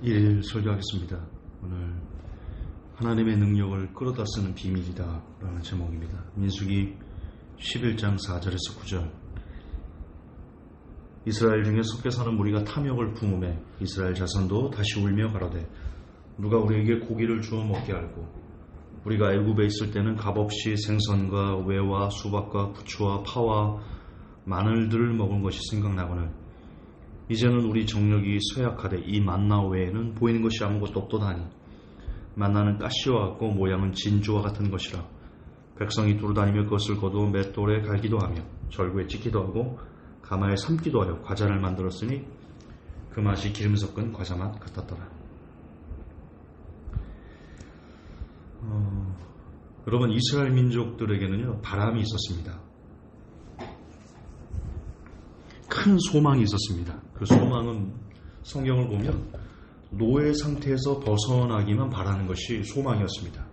1일 설교하겠습니다. 오늘 하나님의 능력을 끌어다 쓰는 비밀이다 라는 제목입니다. 민수기 11장 4절에서 9절. 이스라엘 중에 섞여 사는 무리가 탐욕을 품음에 이스라엘 자손도 다시 울며 가로되 누가 우리에게 고기를 주어 먹게 알고 우리가 애굽에 있을 때는 값없이 생선과 외와 수박과 부추와 파와 마늘들을 먹은 것이 생각나거늘 이제는 우리 정력이 쇠약하되 이 만나 외에는 보이는 것이 아무것도 없도다니 만나는 가시와 같고 모양은 진주와 같은 것이라 백성이 두루다니며 그것을 거두어 맷돌에 갈기도 하며 절구에 찍기도 하고 가마에 삶기도 하여 과자를 만들었으니 그 맛이 기름 섞은 과자 맛 같았더라. 여러분, 이스라엘 민족들에게는요 바람이 있었습니다. 큰 소망이 있었습니다. 그 소망은 성경을 보면 노예 상태에서 벗어나기만 바라는 것이 소망이었습니다.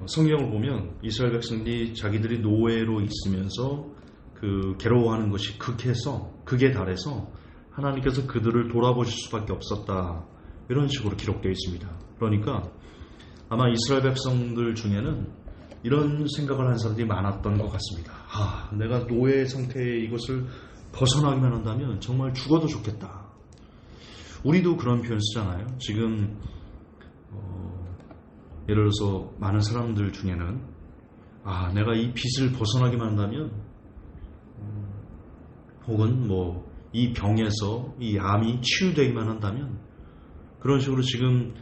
성경을 보면 이스라엘 백성들이 자기들이 노예로 있으면서 그 괴로워하는 것이 극에 달해서 하나님께서 그들을 돌아보실 수밖에 없었다, 이런 식으로 기록되어 있습니다. 그러니까 아마 이스라엘 백성들 중에는 이런 생각을 한 사람들이 많았던 것 같습니다. 내가 노예 상태의 이것을 벗어나기만 한다면 정말 죽어도 좋겠다. 우리도 그런 표현 쓰잖아요. 지금 예를 들어서 많은 사람들 중에는 내가 이 빚을 벗어나기만 한다면 혹은 이 병에서 이 암이 치유되기만 한다면 그런 식으로 지금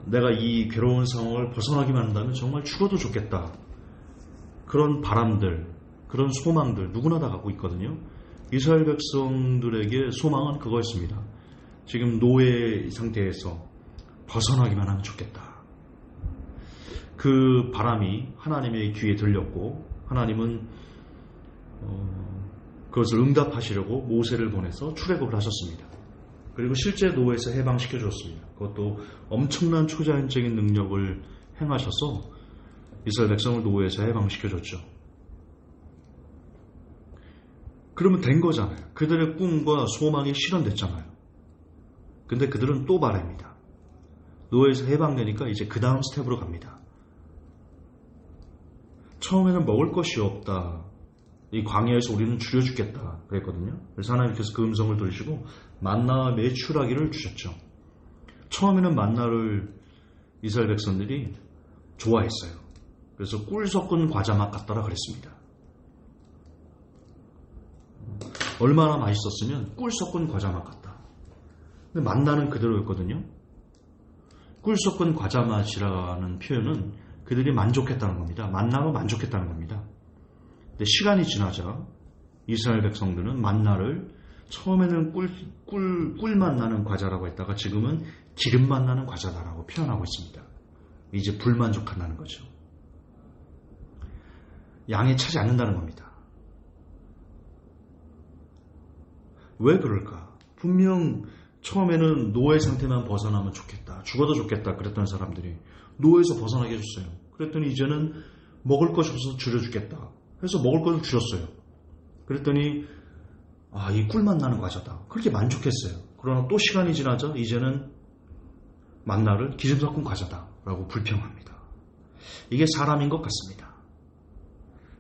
내가 이 괴로운 상황을 벗어나기만 한다면 정말 죽어도 좋겠다. 그런 바람들, 그런 소망들 누구나 다 갖고 있거든요. 이스라엘 백성들에게 소망은 그거였습니다. 지금 노예 상태에서 벗어나기만 하면 좋겠다. 그 바람이 하나님의 귀에 들렸고 하나님은 그것을 응답하시려고 모세를 보내서 출애굽을 하셨습니다. 그리고 실제 노예에서 해방시켜 줬습니다. 그것도 엄청난 초자연적인 능력을 행하셔서 이스라엘 백성을 노예에서 해방시켜 줬죠. 그러면 된 거잖아요. 그들의 꿈과 소망이 실현됐잖아요. 근데 그들은 또 바랍니다. 노예에서 해방되니까 이제 그 다음 스텝으로 갑니다. 처음에는 먹을 것이 없다, 이 광야에서 우리는 줄여 죽겠다 그랬거든요. 그래서 하나님께서 그 음성을 들으시고 만나와 메추라기를 주셨죠. 처음에는 만나를 이스라엘 백성들이 좋아했어요. 그래서 꿀 섞은 과자 맛 같더라 그랬습니다. 얼마나 맛있었으면 꿀 섞은 과자 맛 같다. 근데 만나는 그대로였거든요. 꿀 섞은 과자 맛이라는 표현은 그들이 만족했다는 겁니다. 만나가 만족했다는 겁니다. 근데 시간이 지나자 이스라엘 백성들은 만나를 처음에는 꿀맛 나는 과자라고 했다가 지금은 기름맛 나는 과자다라고 표현하고 있습니다. 이제 불만족한다는 거죠. 양에 차지 않는다는 겁니다. 왜 그럴까? 분명 처음에는 노예 상태만 벗어나면 좋겠다, 죽어도 좋겠다 그랬던 사람들이 노예에서 벗어나게 해줬어요. 그랬더니 이제는 먹을 것이 없어서 줄여주겠다 해서 먹을 것을 주셨어요. 그랬더니 이 꿀맛 나는 과자다, 그렇게 만족했어요. 그러나 또 시간이 지나자 이제는 만나를 기름 섞은 과자다 라고 불평합니다. 이게 사람인 것 같습니다.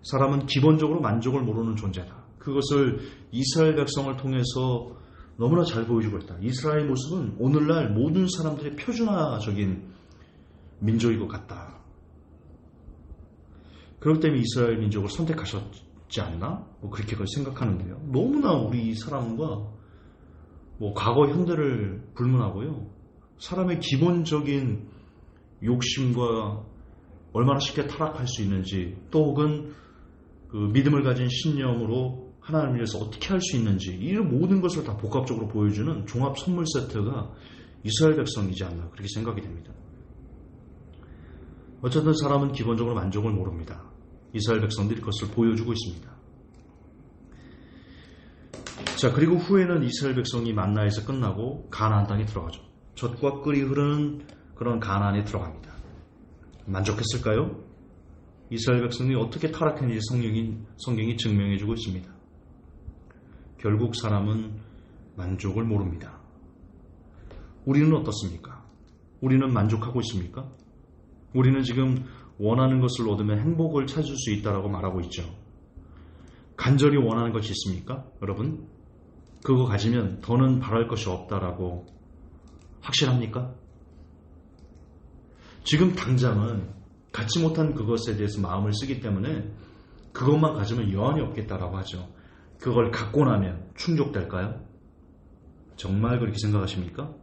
사람은 기본적으로 만족을 모르는 존재다. 그것을 이스라엘 백성을 통해서 너무나 잘 보여주고 있다. 이스라엘 모습은 오늘날 모든 사람들의 표준화적인 민족인 것 같다. 그렇기 때문에 이스라엘 민족을 선택하셨지 않나? 그렇게 생각하는데요. 너무나 우리 사람과 과거 현대를 불문하고요. 사람의 기본적인 욕심과 얼마나 쉽게 타락할 수 있는지, 또 혹은 그 믿음을 가진 신념으로 하나님을 위해서 어떻게 할 수 있는지, 이런 모든 것을 다 복합적으로 보여주는 종합 선물 세트가 이스라엘 백성이지 않나, 그렇게 생각이 됩니다. 어쨌든 사람은 기본적으로 만족을 모릅니다. 이스라엘 백성들이 그것을 보여주고 있습니다. 자, 그리고 후에는 이스라엘 백성이 만나에서 끝나고 가나안 땅에 들어가죠. 젖과 꿀이 흐르는 그런 가나안에 들어갑니다. 만족했을까요? 이스라엘 백성이 어떻게 타락했는지 성경이 증명해주고 있습니다. 결국 사람은 만족을 모릅니다. 우리는 어떻습니까? 우리는 만족하고 있습니까? 우리는 지금 원하는 것을 얻으면 행복을 찾을 수 있다라고 말하고 있죠. 간절히 원하는 것이 있습니까? 여러분, 그거 가지면 더는 바랄 것이 없다라고 확실합니까? 지금 당장은 갖지 못한 그것에 대해서 마음을 쓰기 때문에 그것만 가지면 여한이 없겠다라고 하죠. 그걸 갖고 나면 충족될까요? 정말 그렇게 생각하십니까?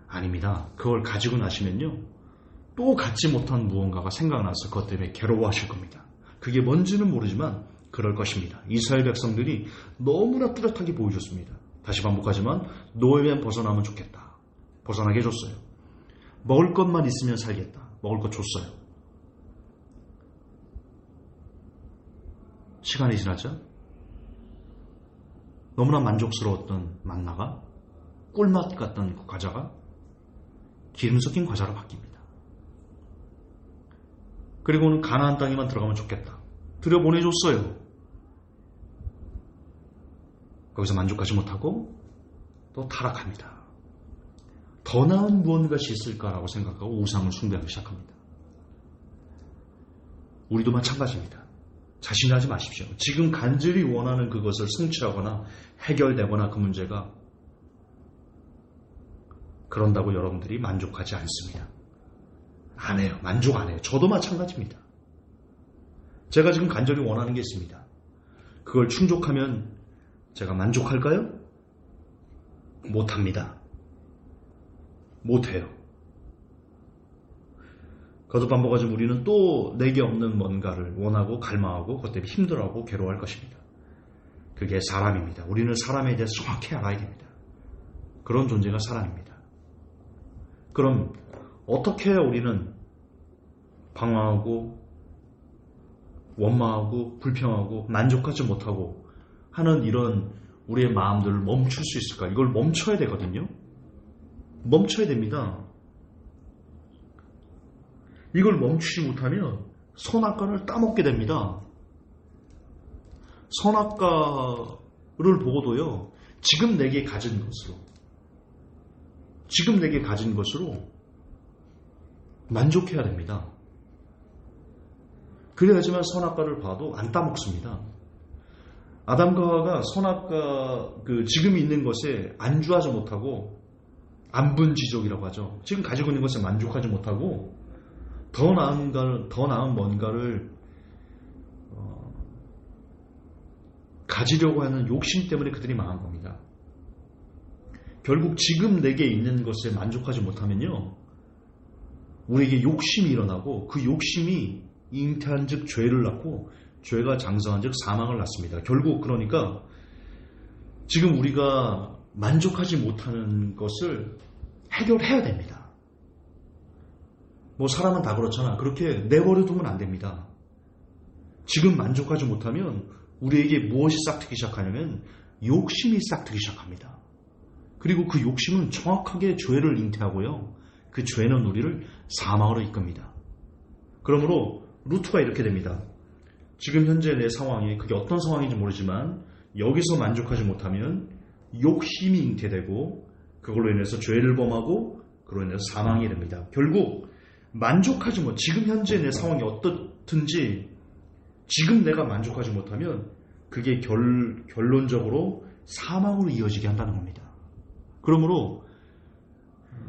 아닙니다. 그걸 가지고 나시면요, 또 갖지 못한 무언가가 생각나서 그것 때문에 괴로워하실 겁니다. 그게 뭔지는 모르지만 그럴 것입니다. 이스라엘 백성들이 너무나 뚜렷하게 보여줬습니다. 다시 반복하지만 노예면 벗어나면 좋겠다. 벗어나게 해줬어요. 먹을 것만 있으면 살겠다. 먹을 것 줬어요. 시간이 지나자 너무나 만족스러웠던 만나가, 꿀맛 같던 그 과자가 기름 섞인 과자로 바뀝니다. 그리고는 가나안 땅에만 들어가면 좋겠다. 들여보내줬어요. 거기서 만족하지 못하고 또 타락합니다. 더 나은 무언가가 있을까라고 생각하고 우상을 숭배하기 시작합니다. 우리도 마찬가지입니다. 자신하지 마십시오. 지금 간절히 원하는 그것을 성취하거나 해결되거나 그 문제가 그런다고 여러분들이 만족하지 않습니다. 안 해요. 만족 안 해요. 저도 마찬가지입니다. 제가 지금 간절히 원하는 게 있습니다. 그걸 충족하면 제가 만족할까요? 못합니다. 못해요. 거듭반복하지만 우리는 또 내게 없는 뭔가를 원하고 갈망하고 그것 때문에 힘들어하고 괴로워할 것입니다. 그게 사람입니다. 우리는 사람에 대해서 정확히 알아야 됩니다. 그런 존재가 사람입니다. 그럼 어떻게 해야 우리는 방황하고 원망하고 불평하고 만족하지 못하고 하는 이런 우리의 마음들을 멈출 수 있을까? 이걸 멈춰야 되거든요. 멈춰야 됩니다. 이걸 멈추지 못하면 선악과를 따먹게 됩니다. 선악과를 보고도요, 지금 내게 가진 것으로 만족해야 됩니다. 그래야지만 선악과를 봐도 안 따먹습니다. 아담과 하와가 선악과 지금 있는 것에 안주하지 못하고 안분지족이라고 하죠. 지금 가지고 있는 것에 만족하지 못하고 더 나은 뭔가를 가지려고 하는 욕심 때문에 그들이 망한 겁니다. 결국 지금 내게 있는 것에 만족하지 못하면요, 우리에게 욕심이 일어나고 그 욕심이 잉태한 즉 죄를 낳고 죄가 장성한 즉 사망을 낳습니다. 결국 그러니까 지금 우리가 만족하지 못하는 것을 해결해야 됩니다. 뭐 사람은 다 그렇잖아. 그렇게 내버려 두면 안 됩니다. 지금 만족하지 못하면 우리에게 무엇이 싹트기 시작하냐면 욕심이 싹트기 시작합니다. 그리고 그 욕심은 정확하게 죄를 잉태하고요, 그 죄는 우리를 사망으로 이끕니다. 그러므로 루트가 이렇게 됩니다. 지금 현재 내 상황이 그게 어떤 상황인지 모르지만 여기서 만족하지 못하면 욕심이 잉태되고 그걸로 인해서 죄를 범하고 그걸로 인해서 사망이 됩니다. 결국 만족하지 못, 지금 현재 내 상황이 어떻든지 지금 내가 만족하지 못하면 그게 결론적으로 사망으로 이어지게 한다는 겁니다. 그러므로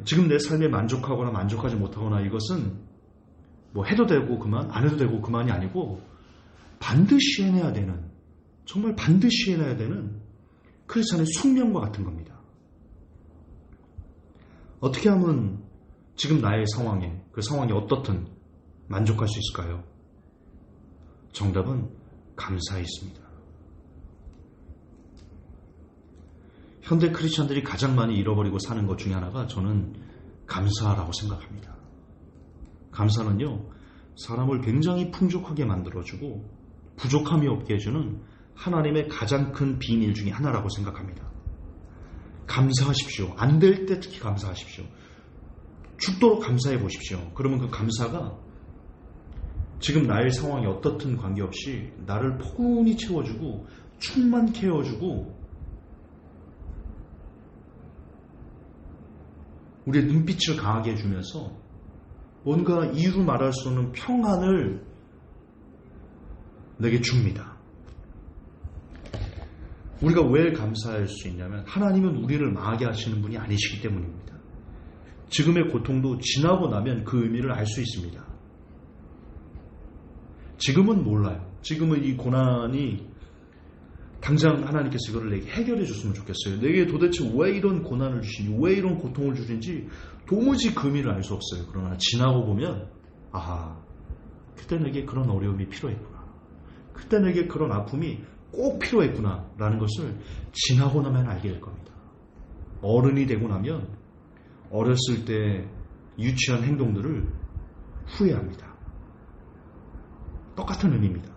지금 내 삶에 만족하거나 만족하지 못하거나 이것은 뭐 해도 되고 그만, 안 해도 되고 그만이 아니고 반드시 해내야 되는, 정말 반드시 해내야 되는 크리스찬의 숙명과 같은 겁니다. 어떻게 하면 지금 나의 상황에, 그 상황이 어떻든 만족할 수 있을까요? 정답은 감사에 있습니다. 현대 크리스찬들이 가장 많이 잃어버리고 사는 것 중에 하나가 저는 감사라고 생각합니다. 감사는요, 사람을 굉장히 풍족하게 만들어주고 부족함이 없게 해주는 하나님의 가장 큰 비밀 중에 하나라고 생각합니다. 감사하십시오. 안 될 때 특히 감사하십시오. 죽도록 감사해 보십시오. 그러면 그 감사가 지금 나의 상황이 어떻든 관계없이 나를 포근히 채워주고 충만케 해주고 우리의 눈빛을 강하게 해주면서 뭔가 이루 말할 수 없는 평안을 내게 줍니다. 우리가 왜 감사할 수 있냐면 하나님은 우리를 망하게 하시는 분이 아니시기 때문입니다. 지금의 고통도 지나고 나면 그 의미를 알 수 있습니다. 지금은 몰라요. 지금은 이 고난이 당장 하나님께서 이거를 내게 해결해 줬으면 좋겠어요. 내게 도대체 왜 이런 고난을 주시니, 왜 이런 고통을 주는지 도무지 그 의미를 알 수 없어요. 그러나 지나고 보면 아하, 그때 내게 그런 어려움이 필요했구나. 그때 내게 그런 아픔이 꼭 필요했구나 라는 것을 지나고 나면 알게 될 겁니다. 어른이 되고 나면 어렸을 때 유치한 행동들을 후회합니다. 똑같은 의미입니다.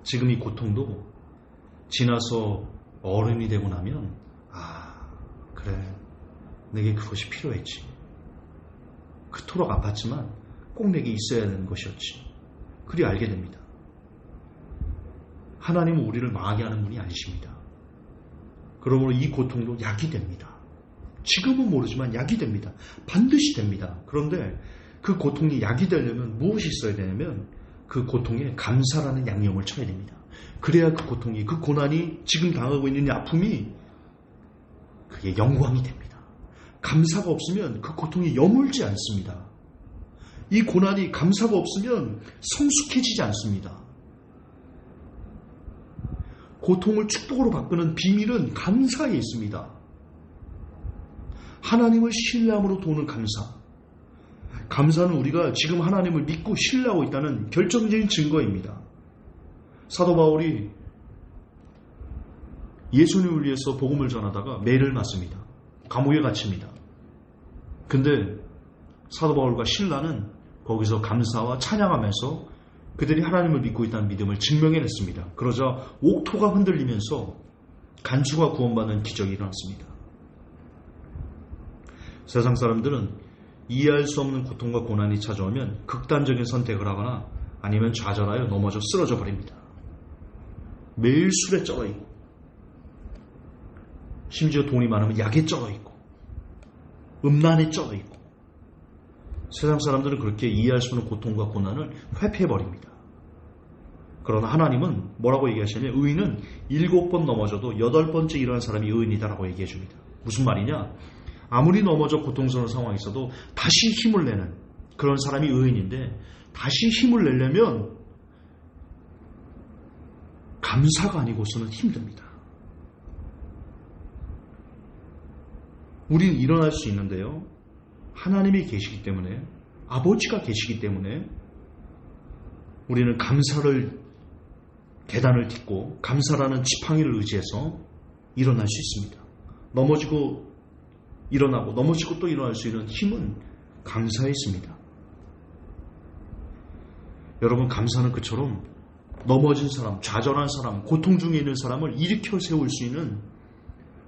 지금 이 고통도 지나서 어른이 되고 나면 그래, 내게 그것이 필요했지. 그토록 아팠지만 꼭 내게 있어야 되는 것이었지. 그리 알게 됩니다. 하나님은 우리를 망하게 하는 분이 아니십니다. 그러므로 이 고통도 약이 됩니다. 지금은 모르지만 약이 됩니다. 반드시 됩니다. 그런데 그 고통이 약이 되려면 무엇이 있어야 되냐면 그 고통에 감사라는 양념을 쳐야 됩니다. 그래야 그 고통이, 그 고난이, 지금 당하고 있는 이 아픔이 그게 영광이 됩니다. 감사가 없으면 그 고통이 여물지 않습니다. 이 고난이 감사가 없으면 성숙해지지 않습니다. 고통을 축복으로 바꾸는 비밀은 감사에 있습니다. 하나님을 신뢰함으로 도는 감사. 감사는 우리가 지금 하나님을 믿고 신뢰하고 있다는 결정적인 증거입니다. 사도 바울이 예수님을 위해서 복음을 전하다가 매를 맞습니다. 감옥에 갇힙니다. 근데 사도 바울과 실라는 거기서 감사와 찬양하면서 그들이 하나님을 믿고 있다는 믿음을 증명해냈습니다. 그러자 옥토가 흔들리면서 간수가 구원받는 기적이 일어났습니다. 세상 사람들은 이해할 수 없는 고통과 고난이 찾아오면 극단적인 선택을 하거나 아니면 좌절하여 넘어져 쓰러져 버립니다. 매일 술에 쩔어 있고 심지어 돈이 많으면 약에 쩔어 있고 음란에 쩔어 있고 세상 사람들은 그렇게 이해할 수 없는 고통과 고난을 회피해버립니다. 그러나 하나님은 뭐라고 얘기하시냐면 의인은 7번 넘어져도 8번째 일어난 사람이 의인이다라고 얘기해 줍니다. 무슨 말이냐? 아무리 넘어져 고통스러운 상황이 있어도 다시 힘을 내는 그런 사람이 의인인데 다시 힘을 내려면 감사가 아니고서는 힘듭니다. 우리는 일어날 수 있는데요. 하나님이 계시기 때문에 아버지가 계시기 때문에 우리는 감사를 계단을 딛고 감사라는 지팡이를 의지해서 일어날 수 있습니다. 넘어지고 일어나고 넘어지고 또 일어날 수 있는 힘은 감사에 있습니다. 여러분 감사는 그처럼 넘어진 사람, 좌절한 사람, 고통 중에 있는 사람을 일으켜 세울 수 있는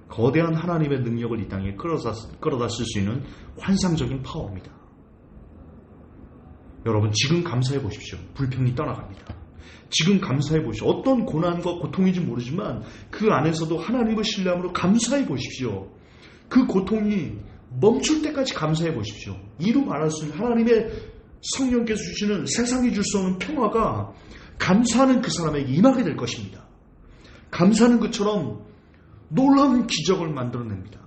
거대한 하나님의 능력을 이 땅에 끌어다 쓸 수 있는 환상적인 파워입니다. 여러분 지금 감사해 보십시오. 불평이 떠나갑니다. 지금 감사해 보십시오. 어떤 고난과 고통인지 모르지만 그 안에서도 하나님을 신뢰함으로 감사해 보십시오. 그 고통이 멈출 때까지 감사해 보십시오. 이루 말할 수 있는 하나님의 성령께서 주시는 세상이 줄 수 없는 평화가 감사하는 그 사람에게 임하게 될 것입니다. 감사는 그처럼 놀라운 기적을 만들어냅니다.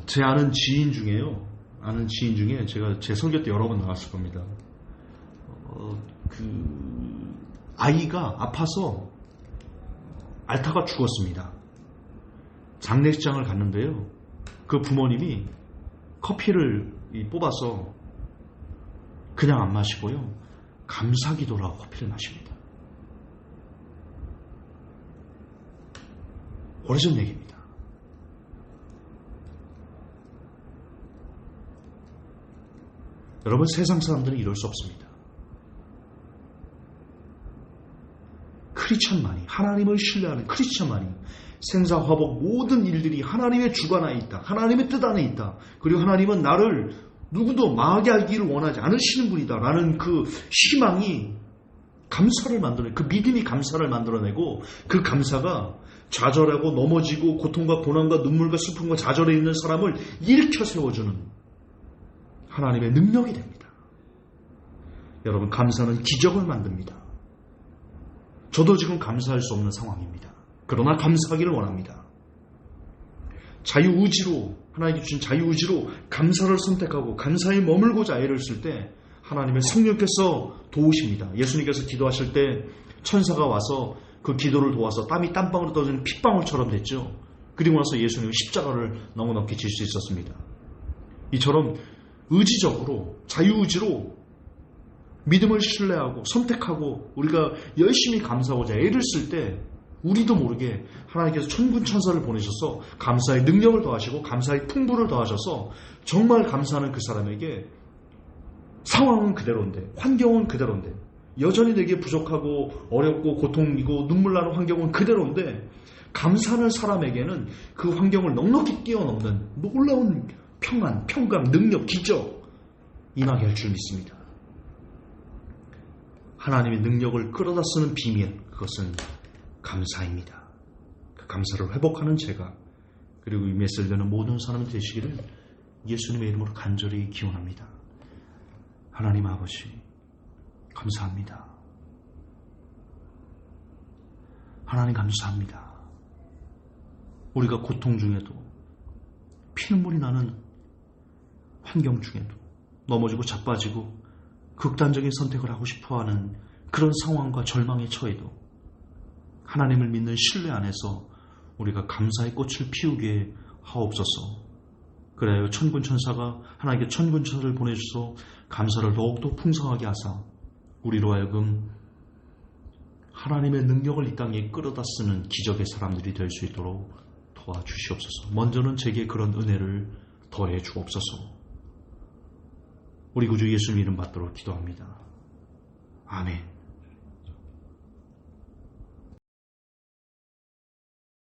제 아는 지인 중에 제가 제 설교 때 여러 번 나왔을 겁니다. 아이가 아파서 앓다가 죽었습니다. 장례식장을 갔는데요. 그 부모님이 커피를 뽑아서 그냥 안 마시고요. 감사기도를 하고 커피를 마십니다. 오래전 얘기입니다. 여러분 세상 사람들은 이럴 수 없습니다. 크리스천만이 하나님을 신뢰하는 크리스천만이 생사화복 모든 일들이 하나님의 주관하에 있다. 하나님의 뜻 안에 있다. 그리고 하나님은 나를 누구도 망하게 하기를 원하지 않으시는 분이다 라는 그 희망이 감사를 만들어내고, 그 믿음이 감사를 만들어내고, 그 감사가 좌절하고 넘어지고 고통과 고난과 눈물과 슬픔과 좌절에 있는 사람을 일으켜 세워주는 하나님의 능력이 됩니다. 여러분, 감사는 기적을 만듭니다. 저도 지금 감사할 수 없는 상황입니다. 그러나 감사하기를 원합니다. 자유의지로, 하나님께 주신 자유의지로 감사를 선택하고 감사에 머물고자 애를 쓸 때 하나님의 성령께서 도우십니다. 예수님께서 기도하실 때 천사가 와서 그 기도를 도와서 땀이 땀방울로 떨어지는 핏방울처럼 됐죠. 그리고 나서 예수님은 십자가를 넉넉히 질 수 있었습니다. 이처럼 의지적으로, 자유의지로 믿음을 신뢰하고 선택하고 우리가 열심히 감사하고자 애를 쓸 때 우리도 모르게 하나님께서 천군 천사를 보내셔서 감사의 능력을 더하시고 감사의 풍부를 더하셔서 정말 감사하는 그 사람에게 상황은 그대로인데, 환경은 그대로인데, 여전히 내게 부족하고 어렵고 고통이고 눈물 나는 환경은 그대로인데, 감사하는 사람에게는 그 환경을 넉넉히 뛰어넘는 놀라운 평안, 평강, 능력, 기적 임하게 할 줄 믿습니다. 하나님의 능력을 끌어다 쓰는 비밀, 그것은 감사입니다. 그 감사를 회복하는 제가, 그리고 이 메시지를 듣는 모든 사람이 되시기를 예수님의 이름으로 간절히 기원합니다. 하나님 아버지, 감사합니다. 하나님 감사합니다. 우리가 고통 중에도, 피눈물이 나는 환경 중에도, 넘어지고 자빠지고 극단적인 선택을 하고 싶어하는 그런 상황과 절망에 처해도 하나님을 믿는 신뢰 안에서 우리가 감사의 꽃을 피우게 하옵소서. 그래요, 천군천사가 하나님께 천군천사를 보내주셔서 감사를 더욱더 풍성하게 하사 우리로 하여금 하나님의 능력을 이 땅에 끌어다 쓰는 기적의 사람들이 될 수 있도록 도와주시옵소서. 먼저는 제게 그런 은혜를 더해 주옵소서. 우리 구주 예수님 이름 받도록 기도합니다. 아멘.